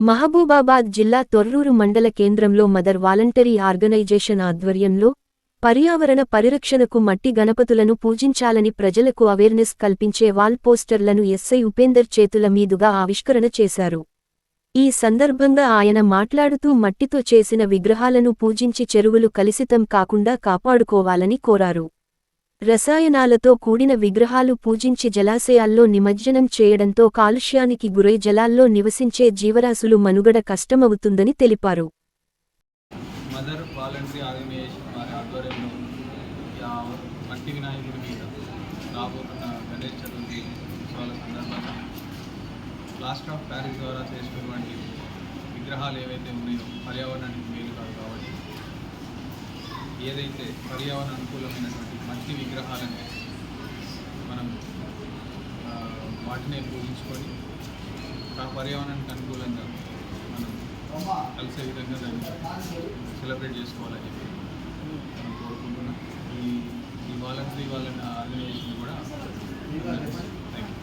మహబూబాబాద్ జిల్లా తొర్రూరు మండల కేంద్రంలో మదర్ వాలంటరీ ఆర్గనైజేషన్ ఆధ్వర్యంలో పర్యావరణ పరిరక్షణకు మట్టి గణపతులను పూజించాలని ప్రజలకు అవేర్నెస్ కల్పించే వాల్ పోస్టర్లను ఎస్ఐ ఉపేందర్ చేతుల మీదుగా ఆవిష్కరణ చేశారు. ఈ సందర్భంగా ఆయన మాట్లాడుతూ మట్టితో చేసిన విగ్రహాలను పూజించి చెరువులు కలుషితం కాకుండా కాపాడుకోవాలని కోరారు. రసాయనాలతో కూడిన విగ్రహాలు పూజించి జలాశయాల్లో నిమజ్జనం చేయడంతో కాలుష్యానికి గురై జలాల్లో నివసించే జీవరాశులు మనుగడ కష్టమవుతుందని తెలిపారు. మదర్ వాలంటరీ ఆర్గనైజేషన్ వారి ఆధ్వర్యంలో మట్టి వినాయకుడి మీద రాబోతున్న గణేష్ చతుర్థి ఉత్సవాల సందర్భంగా ప్లాస్టర్ ఆఫ్ ప్యారిస్ ద్వారా చేసినటువంటి విగ్రహాలు ఏవైతే ఉన్నాయో పర్యావరణానికి మేలు కాదు కాబట్టి ఏదైతే పర్యావరణ అనుకూలమైనటువంటి మట్టి విగ్రహాలని మనం వాటినే పూజించుకొని పర్యావరణానికి అనుకూలంగా మనం కలిసే విధంగా దాన్ని సెలబ్రేట్ చేసుకోవాలని చెప్పి మనం కోరుకుంటున్నాం. ఈ వాలంటరీ వాళ్ళ ఆర్గనైజేషన్ కూడా థ్యాంక్ యూ.